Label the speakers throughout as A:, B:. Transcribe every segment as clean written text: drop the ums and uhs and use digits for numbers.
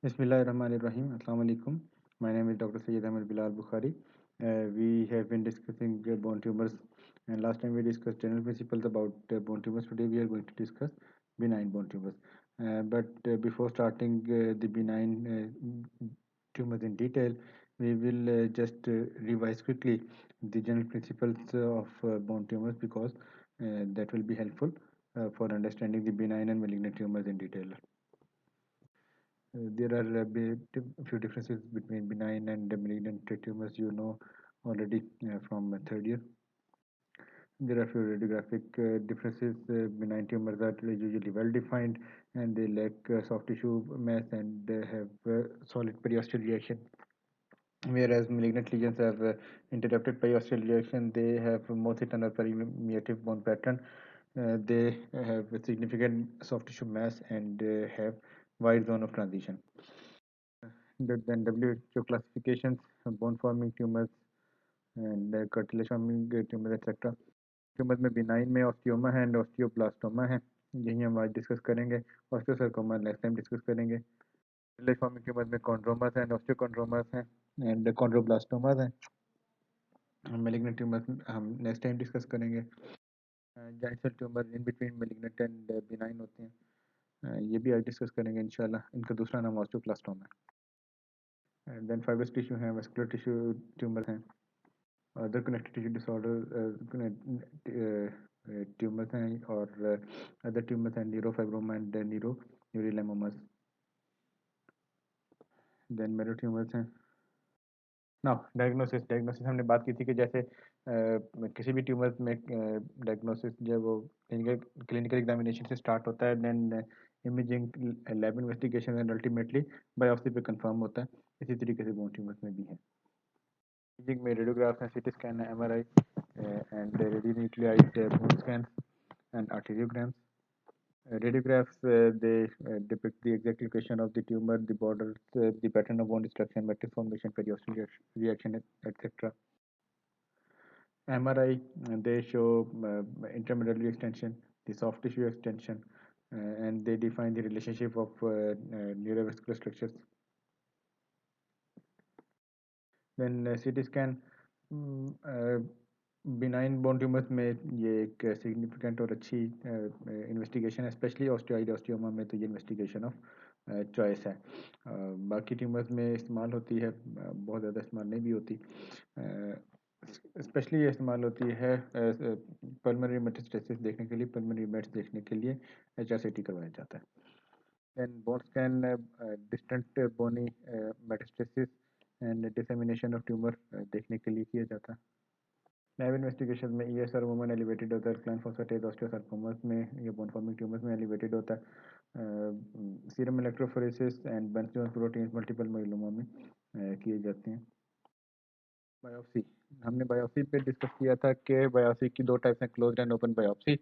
A: Bismillahirrahmanirrahim. Assalamu alaikum. My name is Dr. Sayyid Ahmed Bilal Bukhari. We have been discussing bone tumors, and last time we discussed general principles about bone tumors. Today we are going to discuss benign bone tumors. But before starting the benign tumors in detail, we will just revise quickly the general principles of bone tumors because that will be helpful for understanding the benign and malignant tumors in detail. There are a few differences between benign and malignant tumors, you know already from third year. There are few radiographic differences. Benign tumors are usually well defined and they lack soft tissue mass and they have solid periosteal reaction. Whereas malignant lesions have interrupted periosteal reaction, they have mostly tunnel permeative bone pattern. They have a significant soft tissue mass and have wide zone of transition. Then WHO classifications, bone forming tumors and cartilage forming tumors etc. Tumours में benign में osteoma है and osteoblastoma है, यही हम आज discuss करेंगे. ऑस्टियोसarcoma next time discuss करेंगे. cartilage forming ट्यूमर्स में कॉन्ड्रोमास एंड ऑस्टियोकॉन्ड्रोमास हैं एंड कॉन्ड्रोब्लास्टोमास हैं. मैलिग्नेंट ट्यूमर्स हम नेक्स्ट टाइम डिस्कस करेंगे. Giant cell tumour in between malignant and benign होते हैं, ये भी आज डिस्कस करेंगे इंशाल्लाह. इनका दूसरा नाम ऑस्टियोब्लास्टोमा है. देन फाइब्रस टिश्यू हैं, वेस्कुलर टिश्यू ट्यूमर हैं, other connective tissue disorder tumours हैं और अदर ट्यूमर्स हैं neurofibroma and neurilemmomas. Then marrow tumours हैं. नाउ डायग्नोसिस हमने बात की थी कि जैसे किसी भी ट्यूमर्स में डायग्नोसिस जब वो क्लिनिकल एग्जामिनेशन से स्टार्ट होता है, then imaging, lab investigation and ultimately biopsy पे कंफर्म होता है. इसी तरीके से बोन ट्यूमर्स में भी है. इमेजिंग में रेडियोग्राफ है, सीटी स्कैन है, MRI and radionuclide bone scans and arteriograms. Radiographs they depict the exact location of the tumor, the borders, the pattern of bone destruction, matrix formation, periosteal reaction, etc. MRI they show intramedullary extension, the soft tissue extension, and they define the relationship of neurovascular structures. Then CT scan, benign bone tumours में ये एक significant और अच्छी investigation है, specially osteoid osteoma में तो ये investigation of choice है. बाकी ट्यूमर्स में इस्तेमाल होती है, बहुत ज़्यादा इस्तेमाल नहीं भी होती. स्पेशली ये इस्तेमाल होती है पल्मोनरी मेटास्टेसिस देखने के लिए, पल्मोनरी मेट्स देखने के लिए HRCT करवाया जाता है. Then bone scan distant bony metastasis and dissemination of tumour देखने के लिए किया जाता है. लैब इन्वेस्टिगेशन में ESR वुमन एलिवेटेड होता है, अल्कलाइन फोस्फेटेज ऑस्टियोसार्कोमास में, ये बोन फॉर्मिंग ट्यूमर्स में एलिवेटेड होता है. Serum electrophoresis and Bence Jones proteins multiple myeloma में किए जाते हैं. बायोप्सी, हमने बायोप्सी पे डिस्कस किया था कि बायोप्सी की दो टाइप्स हैं, क्लोज्ड एंड ओपन बायोप्सी.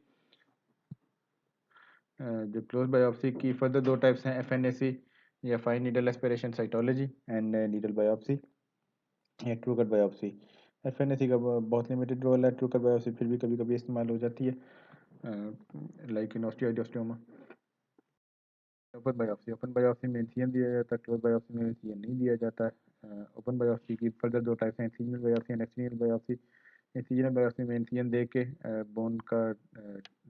A: जो क्लोज बायोप्सी की फर्दर दो टाइप्स हैं, FNAC या fine needle aspiration cytology and needle biopsy या ट्रू कट बायोप्सी. FNAC का बहुत लिमिटेड रोल है, ट्रू कट बायोप्सी फिर भी कभी कभी इस्तेमाल हो जाती है, like in osteoid osteoma. Open biopsy में इंसिजन दिया जाता है, क्लोज बायोप्सी में इंसिजन नहीं दिया जाता है. ओपन बायोप्सी की फर्दर दो टाइप्स हैं, incisional biopsy and external biopsy. Incisional biopsy में इंसिजन दे के बोन का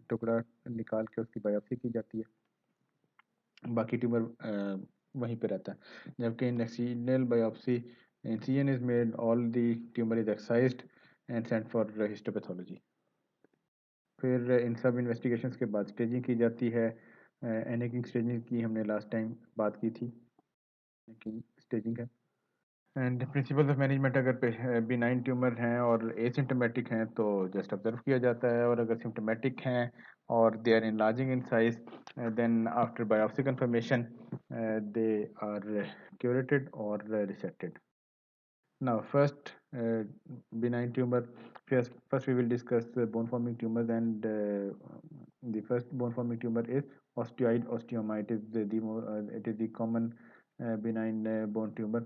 A: टुकड़ा निकाल के उसकी बायोप्सी की जाती है, बाकी ट्यूमर वहीं पे रहता है. जबकि इन external biopsy incision is made, all the tumor is excised and sent for histopathology. फिर इन सब इन्वेस्टिगेशंस के बाद स्टेजिंग की जाती है. एनेकिंग स्टेजिंग की हमने लास्ट टाइम बात की थी, स्टेजिंग है. एंड प्रिंसिपल्स ऑफ मैनेजमेंट, अगर बिनाइन ट्यूमर हैं और एसिम्टोमेटिक हैं तो जस्ट ऑब्जर्व किया जाता है, और अगर सिम्टोमेटिक हैं और they are enlarging in size, then after biopsy confirmation they are curetted और resected. Now, first benign tumor. First we will discuss bone forming tumors, and the first bone forming tumor is osteoid osteoma. It is it is the common benign bone tumor,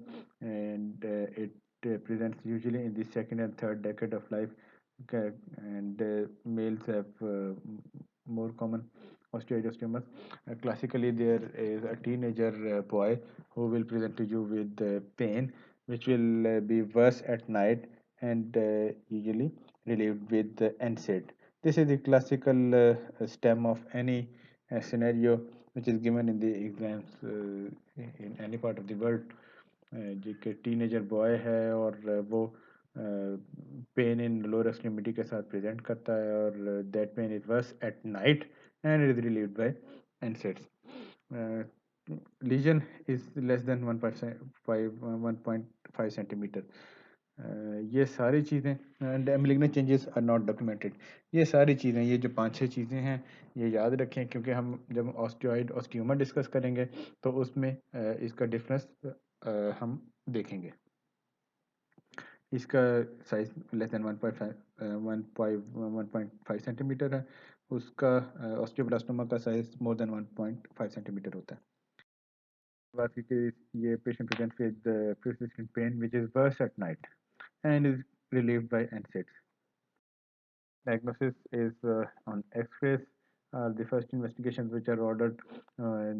A: and it presents usually in the second and third decade of life. Okay, and males have more common osteoidostomas. Classically, there is a teenager boy who will present to you with pain, which will be worse at night and usually relieved with NSAID. This is the classical stem of any scenario which is given in the exams in any part of the world. जो कि teenager boy है और वो pain in lower extremity के साथ present करता है और that pain is worse at night and it is relieved by NSAIDs. Lesion is less than 1.5 centimeter. ये सारी चीज़ें and malignant changes are not documented. ये सारी चीज़ें, ये जो 5-6 चीज़ें हैं, ये याद रखें क्योंकि हम जब ऑस्टियोइड ऑस्टियोमा डिस्कस करेंगे तो उसमें इसका डिफरेंस हम देखेंगे. इसका साइज लेस देन 1.5 सेंटीमीटर है. उसका ऑस्टियोब्लास्टोमा का साइज मोर देन 1.5 सेंटीमीटर होता है. बात की कि ये patient present with persistent pain which is worse at night and is relieved by NSAIDs. Diagnosis is on X-rays. The first investigations which are ordered,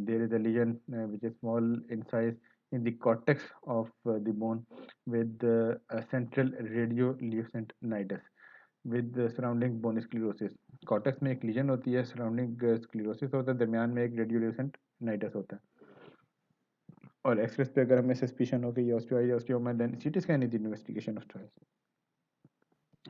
A: there is a lesion which is small in size in the cortex of the bone with a central radiolucent nidus with the surrounding bone sclerosis. Cortex में एक lesion होती है, surrounding sclerosis होता है, दरमियान में एक radiolucent nidus होता है. और एक्सरेस पे अगर हमें सस्पिशन हो कि ये osteoid osteoma, then CT scan is investigation of choice.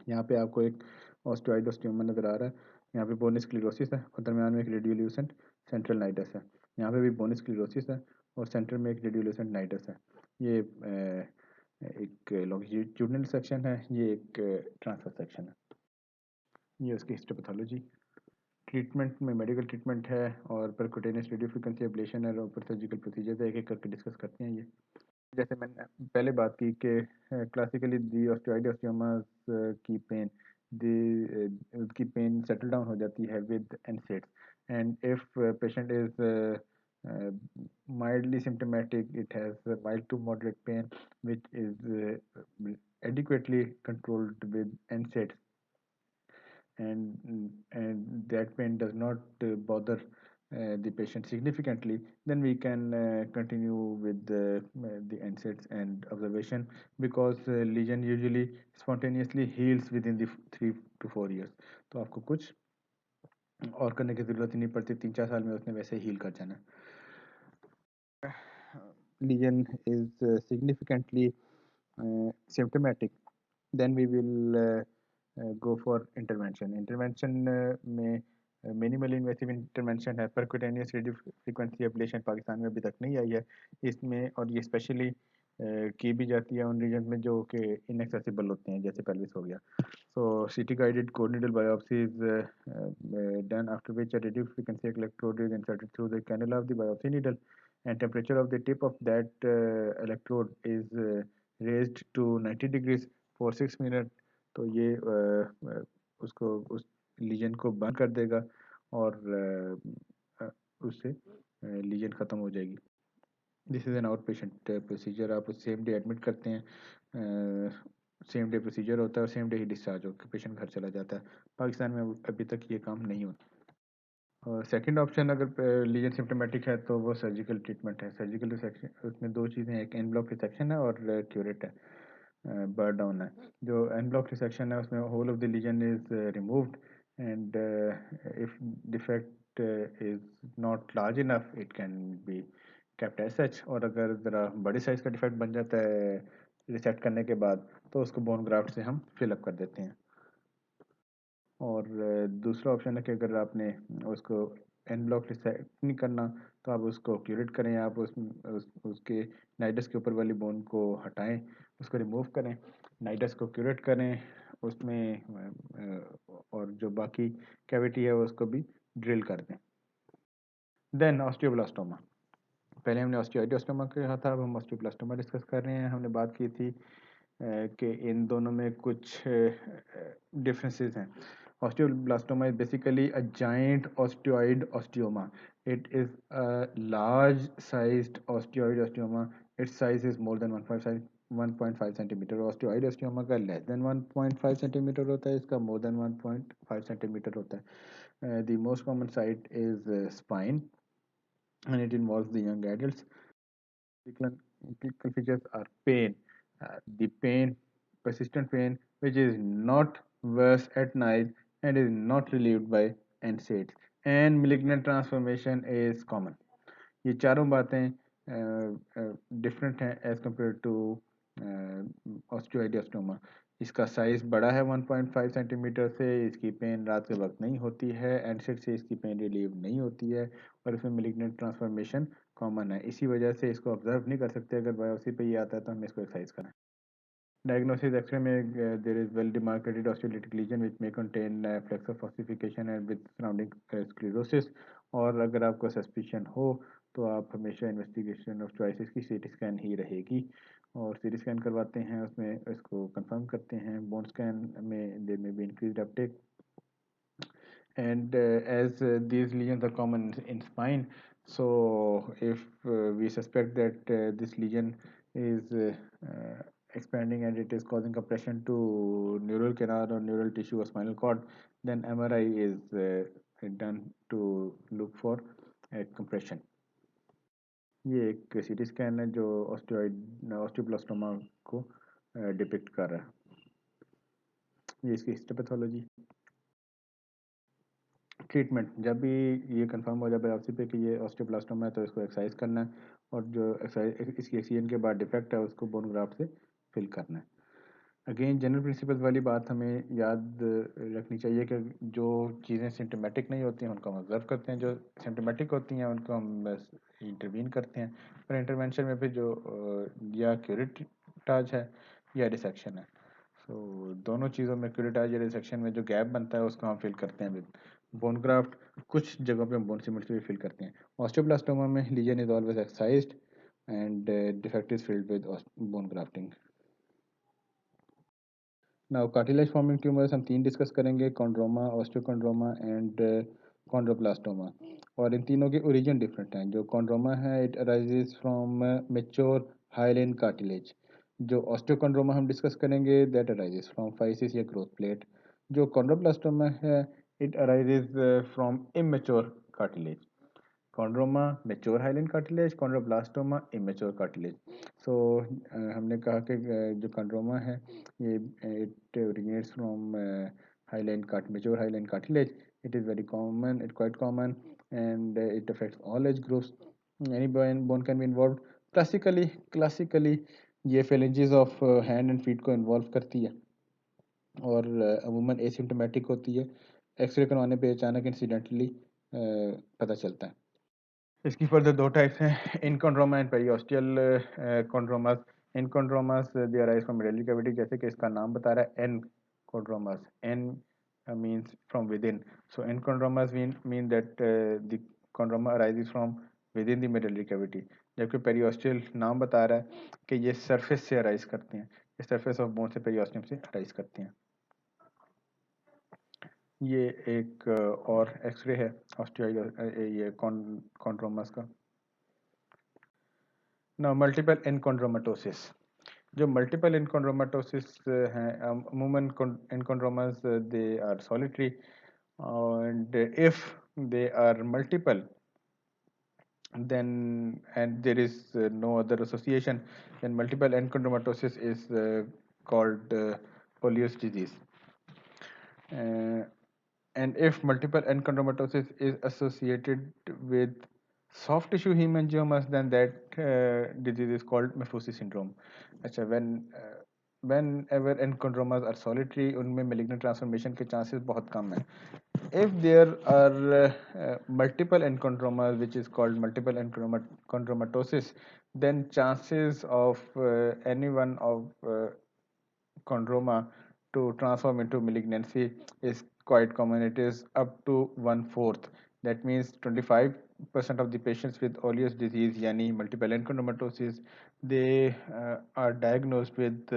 A: यहाँ पे आपको एक ऑस्टियोइड ऑस्टियोमा नजर आ रहा है. यहाँ पे बोन स्क्लेरोसिस है और दरमियान में एक रेडियोल्यूसेंट सेंट्रल नाइडस है. यहाँ पे भी बोन स्क्लेरोसिस है और सेंटर में एक रेडियोल्यूसेंट नाइडस है. ये एक लॉन्गिट्यूडिनल सेक्शन है, ये एक ट्रांसफर सेक्शन है. ये उसकी हिस्टोपैथोलॉजी. ट्रीटमेंट में मेडिकल ट्रीटमेंट है और परक्यूटेनियस रेडियो फ्रीक्वेंसी एब्लेशन है और सर्जिकल प्रोसीजर है. एक एक करके डिस्कस करते हैं. ये जैसे मैंने पहले बात की कि क्लासिकली दी ऑस्टियोइड ऑस्टियोमास की पेन उसकी पेन सेटल डाउन हो जाती है with NSAIDs. And if patient is mildly symptomatic, it has mild to moderate pain which is adequately controlled with NSAIDs, and that pain does not bother the patient significantly, then we can continue with the NSAIDs and observation, because lesion usually spontaneously heals within the 3 to 4 years. तो आपको कुछ और करने की ज़रूरत ही नहीं पड़ती, 3-4 साल में उसने वैसे हील कर जाना. Lesion is significantly symptomatic, then we will go for intervention. Intervention में मिनिमल इन्वेसिव इंटरवेंशन है. Percutaneous radio frequency ablation Pakistan में अभी तक नहीं आई है इसमें, और ये स्पेशली की भी जाती है उन रीजन में जो कि इनएक्सेसिबल होते हैं, जैसे पेल्विस हो गया. सो CT guided core needle biopsy is done, after which a radio frequency electrode is inserted through the cannula of the biopsy needle, and temperature of the tip of that electrode is raised to 90 degrees for 6 minutes. तो ये उसको उस legion को बंद कर देगा और उससे लीजन ख़त्म हो जाएगी. This is an out patient procedure. आप सेम डे एडमिट करते हैं, सेम डे प्रोसीजर होता है और सेम डे ही डिस्चार्ज होकर पेशेंट घर चला जाता है. पाकिस्तान में अभी तक ये काम नहीं होता. और सेकंड ऑप्शन, अगर लीजन सिम्टोमेटिक है तो वो सर्जिकल ट्रीटमेंट है. सर्जिकल रिसेक्शन, उसमें 2 चीज़ें हैं, एक एन ब्लॉक रिसेक्शन है और क्यूरेट है, बर्न डाउन है. जो एन ब्लॉक रिसेक्शन है उसमें whole of the lesion is removed, and if defect is not large enough it can be kept as such. और अगर ज़रा बड़े साइज़ का डिफेक्ट बन जाता है रिसेक्ट करने के बाद, तो उसको बोन ग्राफ्ट से हम फिलअप कर देते हैं. और दूसरा ऑप्शन है कि अगर आपने उसको एन ब्लॉक रिसेक्ट नहीं करना तो आप उसको क्यूरेट करें. आप उसके नाइडस के ऊपर वाली बोन को हटाएं, उसको रिमूव करें, नाइडस को क्यूरेट करें उसमें, और जो बाकी कैविटी है उसको भी ड्रिल कर दें. Then osteoblastoma. पहले हमने ऑस्टियोइडोस्टोमा कहा था, अब हम ऑस्टियोब्लास्टोमा डिस्कस कर रहे हैं. हमने बात की थी कि इन दोनों में कुछ differences हैं. Osteoblastoma is basically a giant osteoid osteoma. It is a large sized osteoid osteoma. Its size is more than 1.5 centimetre. osteoid osteoma का less than 1.5 सेंटीमीटर होता है, इसका more than 1.5 सेंटीमीटर होता है. The most common site is spine, and it involves the young adults. Clinical features are pain, the pain, persistent pain, which is not worse at night and is not relieved by NSAIDs, and malignant transformation is common. ये चारों बातें different हैं as compare to ऑस्टियोइडियोस्टोमा। इसका size बड़ा है 1.5 centimetre से, इसकी pen रात के वक्त नहीं होती है, एनसेट से इसकी पेन रिलीव नहीं होती है, और इसमें मेलिग्नेंट ट्रांसफॉर्मेशन कॉमन है। इसी वजह से इसको ऑब्जर्व नहीं कर सकते, अगर बायोप्सी पे ये आता है तो हमें इसको एक्सरसाइज करना है। Diagnosis X-ray में there is well demarcated osteolytic lesion which may contain flexor falsification and with surrounding sclerosis, और अगर आपको सस्पिशन हो तो आप हमेशा इन्वेस्टिगेशन ऑफ चॉइसेस की सीटी स्कैन ही रहेगी, और सीटी स्कैन करवाते हैं, उसमें इसको कंफर्म करते हैं। बोन स्कैन में देयर में be increased Uptake, and as these lesions are common in spine, so if we suspect that this lesion is expanding and it is causing compression to neural canal or neural tissue or spinal cord, then MRI is done to look for compression. ये एक सीटी scan है जो ऑस्टियोब्लास्टोमा को depict कर रहा है। ये इसकी हिस्टोपैथोलॉजी। ट्रीटमेंट, जब भी ये कंफर्म हो जाए बायोप्सी पे कि ये ऑस्टियोब्लास्टोमा है तो इसको एक्सरसाइज करना है, और जो एक्सरसाइज इसकी एक्सीजन के बाद डिफेक्ट है उसको बोन ग्राफ्ट से फिल करना है। अगेन जनरल प्रिंसिपल्स वाली बात हमें याद रखनी चाहिए कि जो चीज़ें सिम्टोमेटिक नहीं होती हैं उनको हम ऑब्जर्व करते हैं, जो सिम्टोमेटिक होती हैं उनको हम इंटरवीन करते हैं, पर इंटरवेंशन में भी जो या क्यूरेटाज है या रिसेक्शन है, तो दोनों चीज़ों में क्यूरेटाज या रिसेक्शन में जो गैप बनता है उसको हम फिल करते हैं विद बोन ग्राफ्ट। कुछ जगहों पे हम बोन सीमेंट से भी फिल करते हैं। ऑस्टियोब्लास्टोमा में lesion is always excised and defect is filled with bone grafting. Now cartilage forming tumours हम 3 डिस्कस करेंगे, कॉन्ड्रोमा, ऑस्टियोकॉन्ड्रोमा एंड कॉन्ड्रोप्लास्टोमा, और इन तीनों के ओरिजिन डिफरेंट हैं। जो कॉन्ड्रोमा है it arises from mature hyaline cartilage. जो ऑस्टियोकॉन्ड्रोमा हम डिस्कस करेंगे दैट अराइजेज फ्रॉम फाइसिस या ग्रोथ प्लेट। जो कॉन्ड्रोप्लास्टोमा है it arises from immature cartilage. Chondroma mature hyaline cartilage, chondroblastoma immature cartilage. So हमने कहा कि जो chondroma है ये it originates from mature hyaline cartilage. It is very common, it's quite common, and it affects all age groups. Any bone can be involved. Classically ये phalanges of hand and feet को involve करती है, और अमूमन asymptomatic होती है। X ray करवाने पे अचानक इंसिडेंटली पता चलता है। इसकी फर्दर 2 टाइप्स हैं, enchondroma and periosteal chondromas. Enchondromas they arise from middle cavity, जैसे कि इसका नाम बता रहा है enchondromas, en means from within, so enchondromas mean that the chondroma arises from within the middle cavity, जबकि periosteal नाम बता रहा है कि ये सरफेस से अराइज करते हैं, ये सरफेस ऑफ बोन से पेरियोस्टियम से अराइज करते हैं। ये एक और एक्सरे है ये कॉन्ड्रोमास का। ना मल्टीपल एनकॉन्ड्रोमाटोसिस, जो मल्टीपल एनकॉन्ड्रोमाटोसिस हैं अमूमन enchondromas they are solitary, and if they are multiple then and there is no other association, then multiple enchondromatosis is called Polio's disease. And if multiple enchondromatosis is associated with soft tissue hemangiomas, then that disease is called Maffucci syndrome. अच्छा, whenever enchondromas are solitary, उनमें malignant transformation के chances बहुत कम हैं. If there are multiple enchondromas, which is called multiple enchondromatosis, then chances of any one of chondroma to transform into malignancy is quite common. It is up to 1/4. That means 25% of the patients with Olius disease, yani multiple enchondromatosis, they are diagnosed with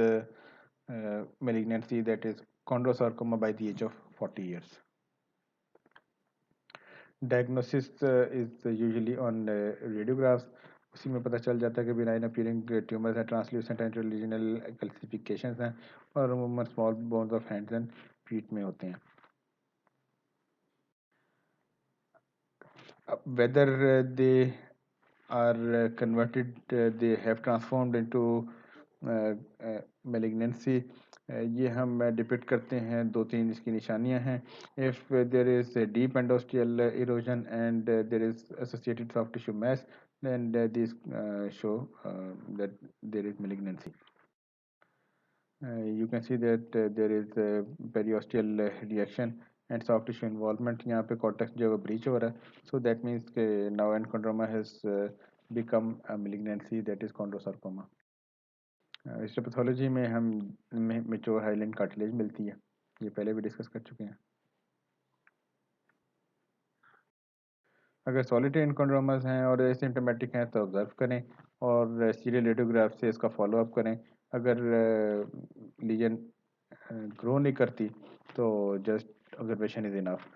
A: malignancy, that is chondrosarcoma, by the age of 40 years. Diagnosis is usually on radiographs, उसी में पता चल जाता है कि benign appearing tumours हैं, translucent एंट्रोलीजनल calcifications हैं, और अमूमन small bones of hands and feet में होते हैं। whether they are converted, they have transformed into malignancy, ये हम डिपिक्ट करते हैं, 2-3 इसकी निशानियां हैं. If there is a deep endosteal erosion and there is associated soft tissue mass, then these show that there is malignancy. You can see that there is a periosteal reaction and soft tissue involvement. यहाँ पे cortex जो है breach हो रहा है, so that means कि now enchondroma has become a malignancy, that is chondrosarcoma. Histopathology में हम मेच्योर हाइलैंड कार्टिलेज मिलती है, ये पहले भी डिस्कस कर चुके हैं. अगर सॉलिटरी एनकोंड्रोमास हैं और एसिम्प्टोमेटिक हैं तो ऑब्जर्व करें और सीरियल रेडियोग्राफ से इसका फॉलोअप करें. अगर लीजन ग्रो नहीं करती तो just observation is enough.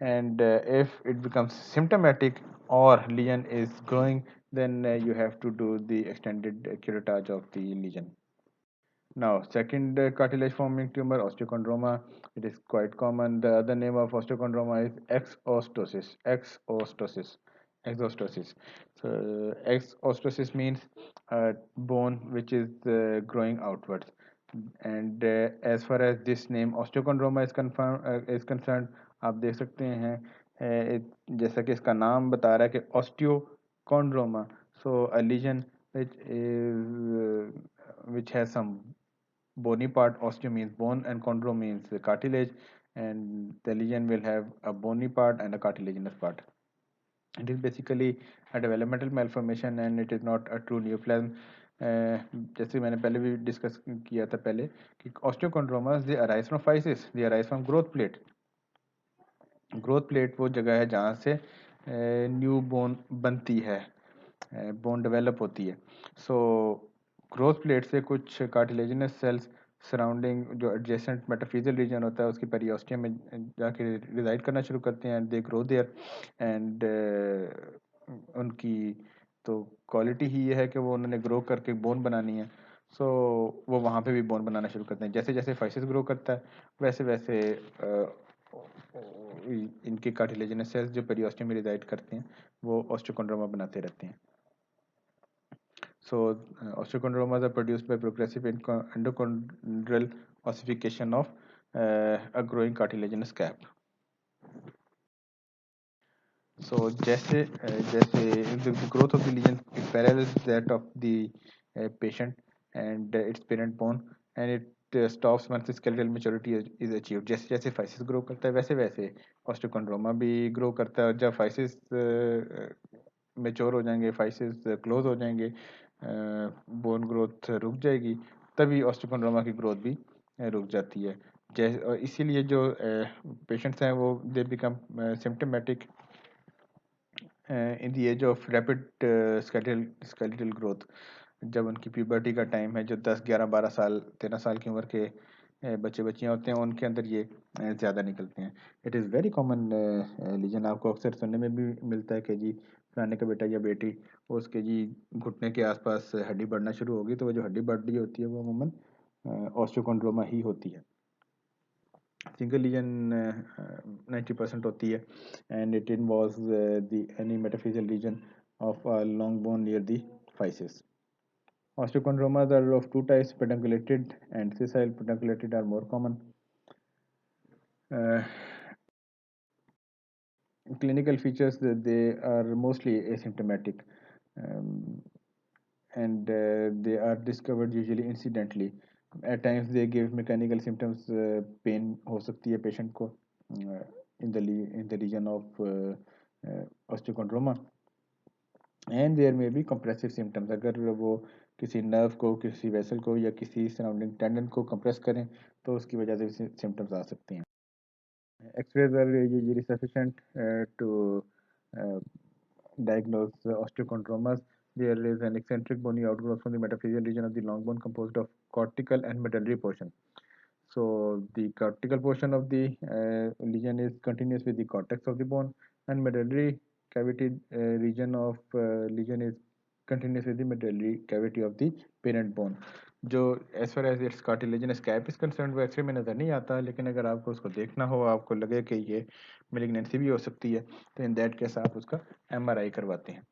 A: And if it becomes symptomatic or lesion is growing, then you have to do the extended curettage of the lesion. Now, second cartilage forming tumor, osteochondroma. It is quite common. The other name of osteochondroma is exostosis. Exostosis. So, exostosis means bone which is growing outwards. And as far as this name osteochondroma is concerned, आप देख सकते हैं जैसा कि इसका नाम बता रहा है कि osteochondroma, so a lesion which has some bony part. Osteo means bone and chondro means cartilage, and the lesion will have a bony part and a cartilaginous part. It is basically a developmental malformation and it is not a true neoplasm. जैसे मैंने पहले भी discuss किया था पहले कि osteochondromas they arise from physis, they arise from growth plate. Growth plate वो जगह है जहाँ से न्यू बोन बनती है, बोन डेवलप होती है. सो ग्रोथ प्लेट से कुछ कार्टिलेजिनस सेल्स सराउंडिंग जो एडजेसेंट मेटाफिजियल रीजन होता है उसकी पेरियोस्टियम में जाके रिजाइड करना शुरू करते हैं. दे ग्रो देयर एंड उनकी तो क्वालिटी ही ये है कि वो उन्होंने ग्रो करके बोन बनानी है. सो वो वहाँ पे भी बोन बनाना शुरू करते हैं. जैसे जैसे फाइसिस ग्रो करता है वैसे वैसे इनके कार्टिलेजिनस सेल्स जो पेरियोस्टियम में रिजाइड करते हैं वो ओस्टियोकॉन्ड्रोमा बनाते रहते हैं. So osteochondromas are produced by progressive endochondral ossification of a growing cartilaginous cap. So जैसे the growth of the lesion parallels that of the patient and its parent bone, and it stops once the skeletal maturity is achieved. जैसे जैसे physis grow करता है वैसे वैसे ऑस्टियोकॉन्ड्रोमा भी grow करता है. और जब फाइसिस मेच्योर हो जाएंगे, फाइसिस क्लोज हो जाएंगे, बोन ग्रोथ रुक जाएगी, तभी ऑस्टियोकॉन्ड्रोमा की ग्रोथ भी रुक जाती है. जैसे और इसीलिए जो पेशेंट्स हैं वो they become symptomatic in the age of rapid skeletal growth. जब उनकी प्यूबर्टी का टाइम है, जो 10, 11, 12 साल 13 साल की उम्र के बच्चे बच्चियाँ होते हैं, उनके अंदर ये ज़्यादा निकलते हैं. It is very common lesion. आपको अक्सर सुनने में भी मिलता है कि जी फलाने का बेटा या बेटी उसके जी घुटने के आसपास हड्डी बढ़ना शुरू होगी, तो वो जो हड्डी बढ़ रही होती है वो अमूमन ऑस्टियोकॉन्ड्रोमा ही होती है. सिंगल लीजन 90% होती है and it involves the any metaphyseal region of a long bone near the physis. Osteochondromas are of two types, pedunculated and sessile. Pedunculated are more common. Clinical features, they are mostly asymptomatic, and they are discovered usually incidentally. At times they give mechanical symptoms. Pain हो सकती है patient को in the region of osteochondroma, and there may be compressive symptoms. अगर वो किसी nerve को, किसी vessel को या किसी सराउंडिंग टेंडन को कंप्रेस करें तो उसकी वजह से सिम्टम्स आ सकते हैं. X-rays are usually sufficient to diagnose osteochondromas. There is an eccentric bony outgrowth from the metaphyseal region of the long bone composed of cortical and medullary portion. So the cortical portion of the lesion is continuous with the cortex of the bone, and medullary cavity region of lesion is continuous with the medullary cavity of the parent bone. जो as far as its cartilaginous cap is concerned वो x ray में नज़र नहीं आता, लेकिन अगर आपको उसको देखना हो, आपको लगे कि ये मेलिग्नेंसी भी हो सकती है, तो इन दैट केस आप उसका MRI करवाते हैं।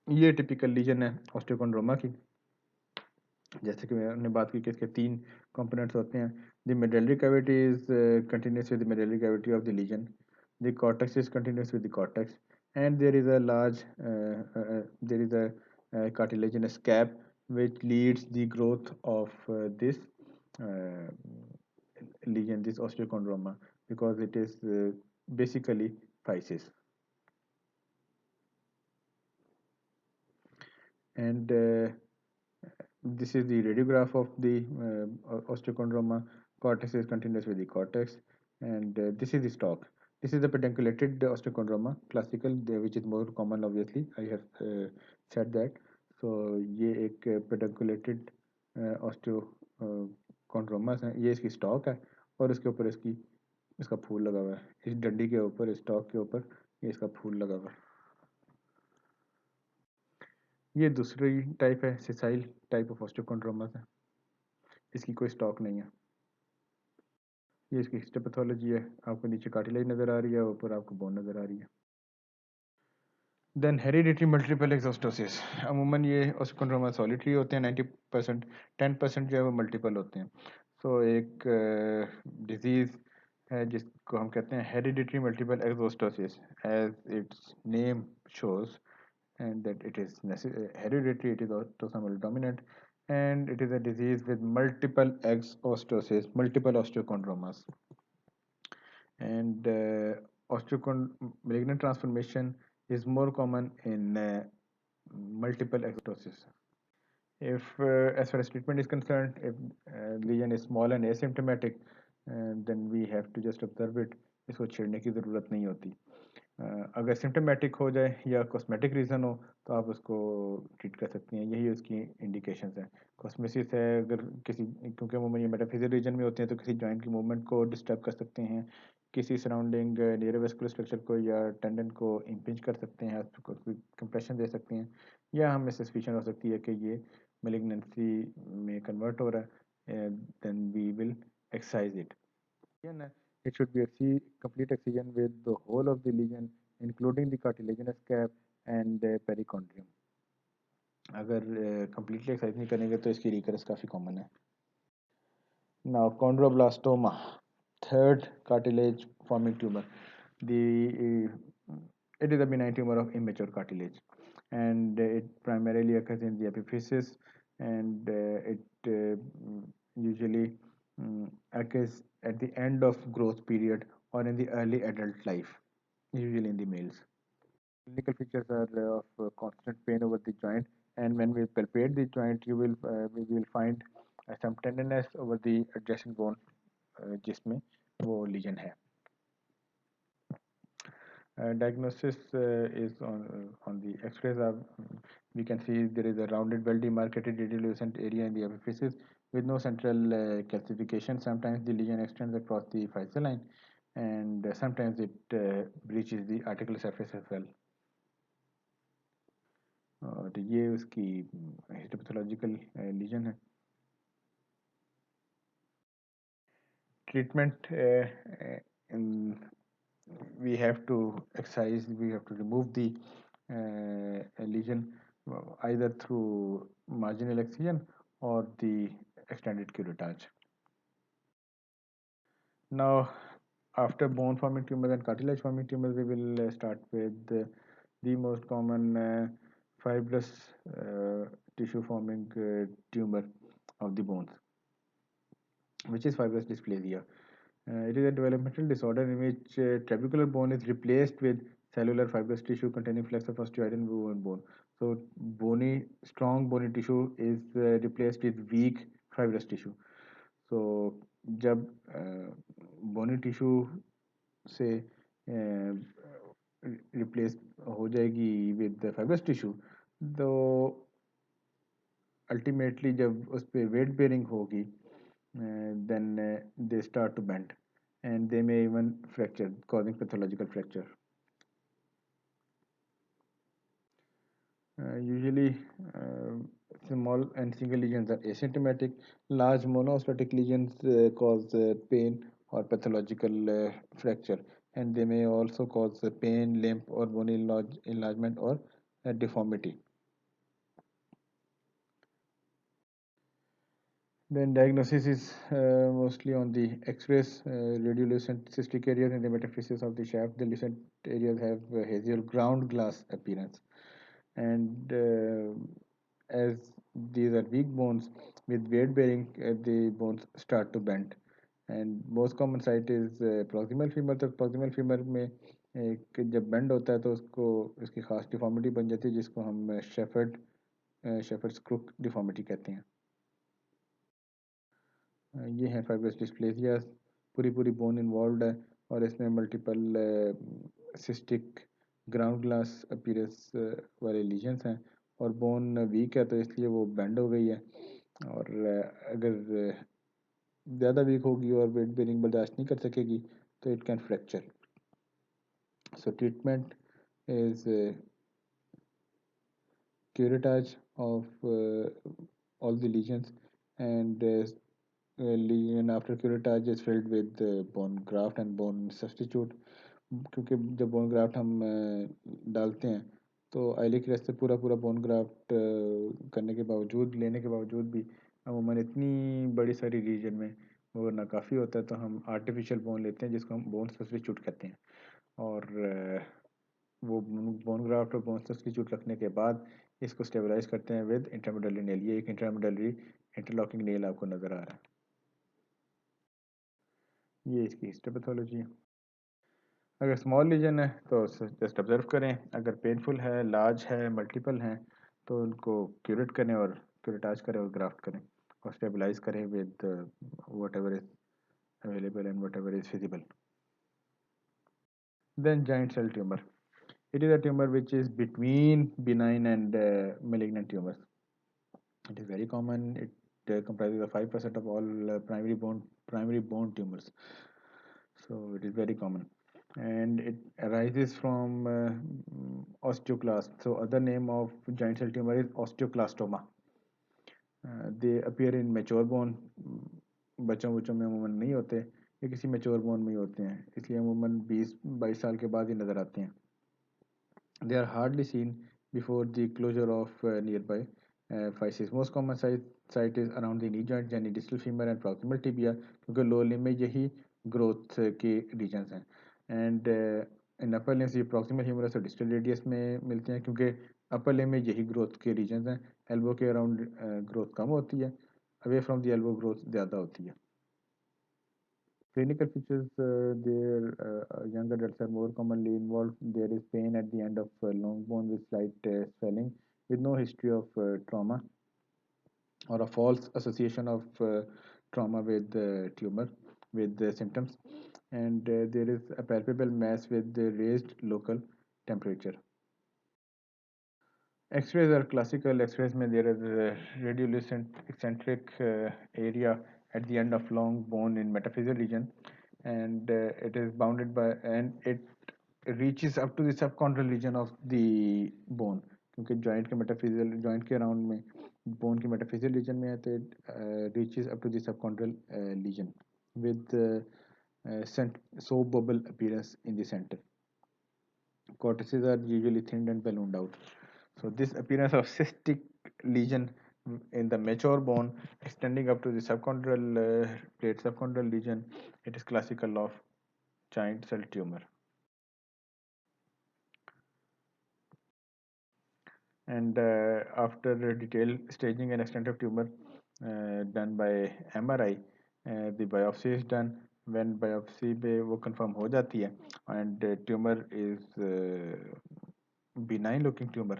A: ये टिपिकल लीजन है ऑस्टियोकोंड्रोमा की। जैसे कि मैंने बात की कि इसके 3 कंपोनेंट्स होते हैं। The medullary cavity is continuous with the medullary cavity of the lesion, the cortex is continuous with the cortex, and there is a large there is a cartilaginous cap which leads the growth of this uh, lesion, this osteochondroma, because it is basically physis. And this is the radiograph of the osteochondroma. Cortex is continuous with the cortex, and this is the stalk. This is the pedunculated osteochondroma, classical, which is more common. Obviously, I have said that. So ये एक pedunculated osteochondroma है, ये इसकी stalk है, और इसके ऊपर इसका फूल लगा हुआ है। इस डंडी के ऊपर, स्टॉक के ऊपर ये इसका फूल लगा हुआ है। ये दूसरी टाइप है, सिसाइल टाइप ऑफ ऑस्टियोकोंड्रोमा है। इसकी कोई स्टॉक नहीं है। ये इसकी हिस्टोपैथोलॉजी है। आपको नीचे कार्टिलेज नज़र आ रही है, ऊपर आपको बोन नज़र आ रही है। Then hereditary multiple exostosis. अमूमन ये ऑस्टियोकोंड्रोमा सॉलिटरी होते हैं 90%, 10% जो है वो मल्टीपल होते हैं। सो एक डिजीज़ है जिसको हम कहते हैं hereditary multiple exostosis, as its name shows, and that it is hereditary, it is autosomal dominant, and it is a disease with multiple exostosis, multiple osteochondromas, and malignant transformation is more common in multiple exostosis. If as far as treatment is concerned, if lesion is small and asymptomatic, then we have to just observe it. इसको छेड़ने की ज़रूरत नहीं होती। अगर symptomatic हो जाए या कॉस्मेटिक रीज़न हो तो आप उसको ट्रीट कर सकती हैं। यही उसकी इंडिकेशंस हैं। कॉस्मेसिस है अगर किसी, क्योंकि अमूमन ये मेटाफिजिकल रीजन में होते हैं, तो किसी जॉइंट की मूवमेंट को डिस्टर्ब कर सकते हैं, किसी सराउंडिंग न्यूरोवेस्कुलर स्ट्रक्चर को या टेंडन को इम्पिंज कर सकते हैं, उसको कंप्रेशन दे सकते हैं, या हमें सस्पिशन हो सकती है कि ये मेलिग्नेंसी में कन्वर्ट हो रहा है, then we will excise it. It should be a complete excision with the whole of the lesion, including the cartilaginous cap and perichondrium. अगर completely exercise नहीं करेंगे तो इसकी recurrence काफ़ी common है. Now chondroblastoma, third cartilage forming tumor. It is a benign tumor of immature cartilage, and it primarily occurs in the epiphysis, and it usually occurs at the end of growth period or in the early adult life, usually in the males. Clinical features are of constant pain over the joint, and when we palpate the joint, we will find some tenderness over the adjacent bone, जिसमें वो lesion है. Diagnosis is on the X-rays. We can see there is a rounded, well-demarcated radiolucent area in the epiphysis with no central calcification. Sometimes the lesion extends across the physeal line, and sometimes it breaches the articular surface as well. तो ये उसकी histopathological legion है. Treatment we have to excise, we have to remove the lesion either through marginal excision or the extended curettage. Now, after bone forming tumors and cartilage forming tumors, we will start with the most common fibrous tissue forming tumor of the bones, which is fibrous dysplasia. It is a developmental disorder in which trabecular bone is replaced with cellular fibrous tissue containing flakes of osteoid and bone. So strong bony tissue is replaced with weak fibrous tissue. So जब bony tissue से replace हो जाएगी with the fibrous tissue, तो ultimately जब उस पे weight bearing होगी, then they start to bend, and they may even fracture, causing pathological fracture. Usually, small and single lesions are asymptomatic. Large monostotic lesions cause pain or pathological fracture, and they may also cause pain, limp, or bone enlargement or deformity. Then diagnosis is mostly on the X-rays, radiolucent cystic areas in the metaphysis of the shaft. The lucent areas have hazel ground glass appearance, and as these are weak bones with weight bearing, the bones start to bend. And most common site is proximal femur. तो proximal femur में एक जब bend होता है तो उसको उसकी खास डिफॉर्मिटी बन जाती है जिसको हम शेफर्ड्स क्रूक डिफॉर्मिटी कहते हैं. ये है फाइब्रस डिस्प्लेसिया. पूरी पूरी बोन इन्वॉल्व है और इसमें multiple cystic ground glass appearance वाले लीजन्स हैं और बोन वीक है तो इसलिए वो बेंड हो गई है. और अगर ज़्यादा वीक होगी और वेट बेरिंग बर्दाश्त नहीं कर सकेगी तो it can fracture. So treatment is curettage of all the lesions, and lesion after curettage is filled with bone graft and bone substitute. क्योंकि जब बोन ग्राफ्ट हम डालते हैं तो आइलिक रेस्ट से पूरा पूरा बोन ग्राफ्ट करने के बावजूद लेने के बावजूद भी अमूमन इतनी बड़ी सारी रीजन में वो नाकाफ़ी होता है तो हम आर्टिफिशियल बोन लेते हैं जिसको हम बोन सब्स्टिट्यूट कहते हैं. और वो बोन ग्राफ्ट और बोन सब्स्टिट्यूट रखने के बाद इसको स्टेबलाइज करते हैं विद इंट्रामेडुलरी नेल. ये एक इंट्रामेडुलरी इंटरलॉकिंग नेल आपको नज़र आ रहा है. ये इसकी हिस्टोपैथोलॉजी है. अगर स्मॉल लीजन है तो जस्ट ऑब्जर्व करें. अगर पेनफुल है, लार्ज है, मल्टीपल हैं तो उनको क्यूरेट करें और क्यूरेटाज करें और ग्राफ्ट करें और स्टेबलाइज करें with what ever is available and what ever is feasible. Then giant cell tumor. It is a tumor which is between benign and malignant tumors. It is very common. It comprises of 5% of all primary bone tumors. So it is very common, and it arises from osteoclast. So other name of giant cell tumor is osteoclastoma. They appear in mature bone. बच्चों में अमूमन नहीं होते, ये किसी mature bone में ही होते हैं, इसलिए अमूमन 20-22 साल के बाद ही नज़र आते हैं. They are hardly seen before the closure of nearby physis. Most common site is around the knee joint, यानी distal femur and proximal tibia, क्योंकि lower limb में यही growth के regions हैं. And in upper limbs ये proximal humerus और distal radius में मिलते हैं क्योंकि upper limb में यही growth के regions हैं. Elbow के around growth कम होती है, away from the elbow growth ज़्यादा होती है. Clinical features, young adults are more commonly involved. There is pain at the end of long bone with slight swelling, with no history of trauma or a false association of trauma with tumor with the symptoms. And there is a palpable mass with the raised local temperature. X-rays are classical. X-rays में there is a radiolucent eccentric area at the end of long bone in metaphyseal region, and it is bounded by, and it reaches up to the subchondral region of the bone. क्योंकि joint के metaphyseal joint के around में bone के metaphyseal region में है तो it reaches up to the subchondral region with soap bubble appearance in the center. Cortices are usually thinned and ballooned out. So this appearance of cystic lesion in the mature bone extending up to the subchondral plate, subchondral region, it is classical of giant cell tumor. And after detailed staging and extent of tumor done by MRI, the biopsy is done. When biopsy पे वो confirm हो जाती है and tumor is benign looking tumor.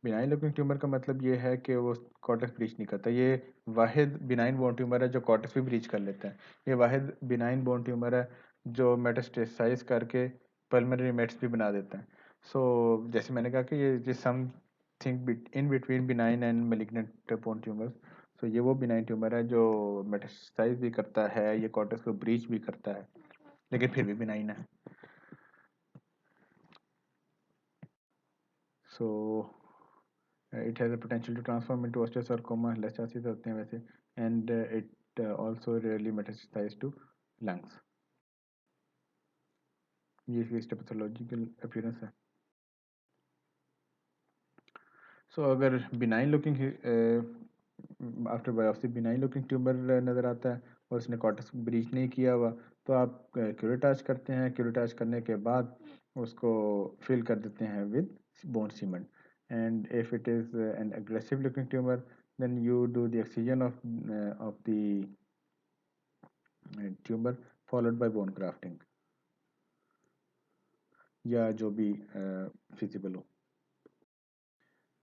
A: Benign looking tumour का मतलब ये है कि वो कॉर्टेक्स ब्रीच नहीं करता. ये वाहिद बिनाइन बोन ट्यूमर है जो कॉर्टेक्स भी ब्रीच कर लेता है. ये वाहिद बिनाइन बोन ट्यूमर है जो मेटास्टेसाइज करके पल्मोनरी मेट्स भी बना देता है. सो जैसे मैंने कहा कि ये something in between benign and malignant bone tumour. So ये वो बिनाइन ट्यूमर है जो मेटास्टेसाइज भी करता है, ये कॉर्टेक्स को ब्रीच भी करता है, लेकिन फिर भी बिनाइन है. सो it has a potential to transform into osteosarcoma, less chances होते हैं वैसे, and it also rarely metastasizes to lungs. ये हिस्टोपैथोलॉजिकल अपीयरेंस है। सो अगर benign looking after biopsy benign looking tumour नज़र आता है और उसने कॉर्टेक्स ब्रीच नहीं किया हुआ, तो आप क्यूरेटाज करते हैं। क्यूरेटाज करने के बाद उसको फिल कर देते हैं with bone cement. And if it is an aggressive looking tumour, then you do the excision of the tumour followed by bone grafting, या जो भी फिजिबल हो।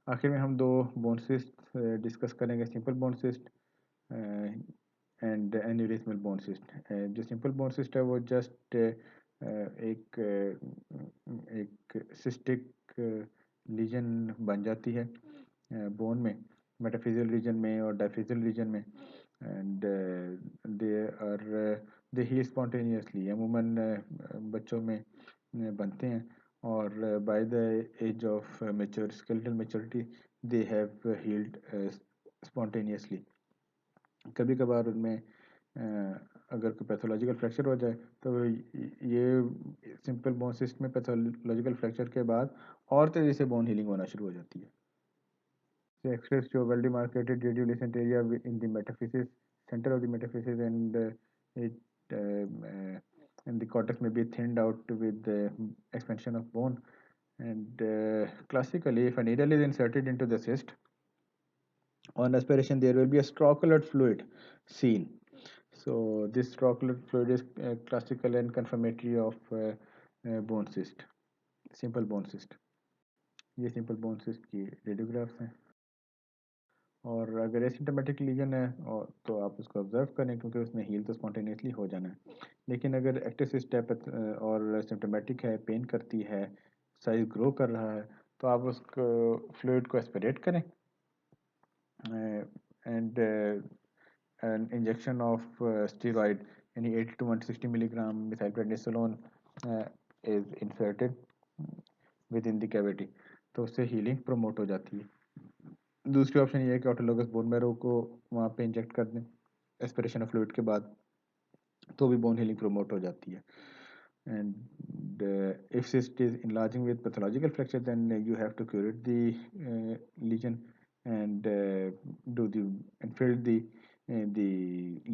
A: आखिर में हम दो बोन सिस्ट डिस्कस करेंगे, simple bone cyst and aneurysmal bone cyst. जो सिंपल बोन सिस्ट है वो जस्ट एक सिस्टिक लीजन बन जाती है बोन में, मेटाफिजियल रीजन में और डायफिजियल रीजन में, एंड दे हील स्पॉन्टेनियसली। अमूमन बच्चों में बनते हैं और by the age of mature skeletal maturity they have healed spontaneously. कभी कभार उनमें अगर कोई पैथोलॉजिकल फ्रैक्चर हो जाए तो ये सिंपल बोन सिस्ट में पैथोलॉजिकल फ्रैक्चर के बाद और तेज़ी से बोन हीलिंग होना शुरू हो जाती है। Express to a well demarcated radiolucent area in the metaphysis, center of the metaphysis, and it and the cortex may be thinned out with the expansion of bone. And classically, if a needle is inserted into the cyst, on aspiration there will be a straw colored fluid seen. So this straw colored fluid is classical and confirmatory of bone cyst, simple bone cyst. ये simple bone cyst की radiographs हैं। और अगर asymptomatic legion है और तो आप उसको ऑब्जर्व करें क्योंकि उसने हील तो स्पॉन्टेनियसली हो जाना है। लेकिन अगर एक्टिव सिस्ट है और सिम्टोमेटिक है, पेन करती है, साइज ग्रो कर रहा है, तो आप उसको फ्लूइड को एस्पिरेट करें and an injection of steroid यानी 80 to 160 milligram methylprednisolone is inserted with in the cavity, तो उससे हीलिंग प्रमोट हो जाती है। दूसरी ऑप्शन ये है कि ऑटोलोगस बोन मैरो को वहाँ पे इंजेक्ट कर दें एस्पिरेशन ऑफ फ्लूइड के बाद, तो भी बोन हीलिंग प्रमोट हो जाती है। And if cyst is enlarging with pathological fracture, then you have to curate the lesion and do the and fill the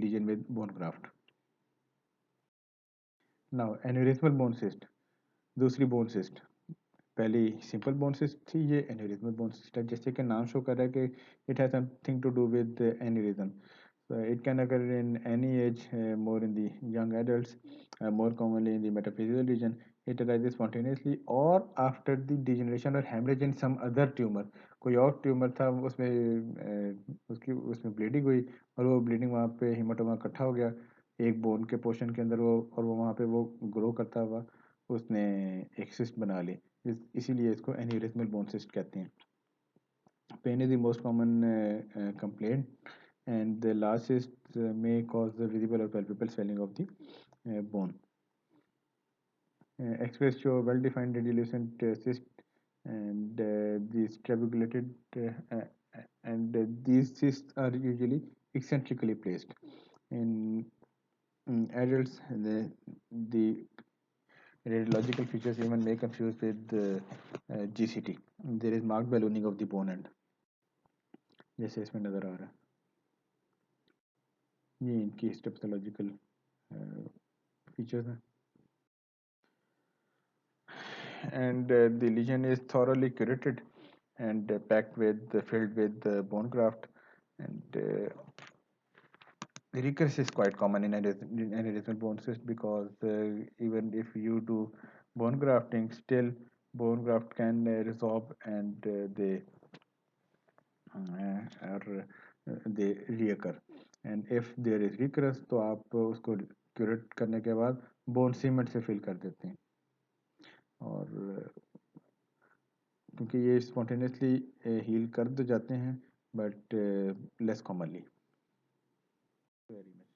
A: lesion with bone graft. Now aneurysmal bone cyst, दूसरी bone cyst. पहली simple bone cyst थी, ये aneurysmal bone cyst है। जैसे कि नाम show कर रहा है कि it has something to do with aneurysm. It can occur in any age, more in the young adults, more commonly in the metaphyseal region. It arises spontaneously or after the degeneration or hemorrhage in some other tumor. कोई और tumour था उसमें उसमें bleeding हुई और वो bleeding वहाँ पे हीमाटोमा इकट्ठा हो गया एक बोन के पोर्शन के अंदर, वो और वो वहाँ पे वो ग्रो करता हुआ उसने एक सिस्ट बना ली। इसीलिए इसको एन्यूरिज्मल बोन सिस्ट कहते हैं। Pain is the most common complaint and the large cysts may cause the visible or palpable swelling of the bone. Expressed show well-defined radiolucent cyst and these trabeculated and these cysts are usually eccentrically placed. In adults, the radiological features even may confuse with GCT. There is marked ballooning of the bone end, जैसे इसमें नज़र आ रहा है। ये इनकी histopathological features हैं। And the lesion is thoroughly curated and packed with filled with bone graft, and recurrence is quite common in aneurysmal bone cyst because even if you do bone grafting, still bone graft can resorb and they reoccur. And if there is recurrence, तो आप उसको curate करने के बाद bone cement से fill कर देते हैं। और क्योंकि ये स्पॉन्टेनियसली हील कर तो जाते हैं but less commonly. Very much.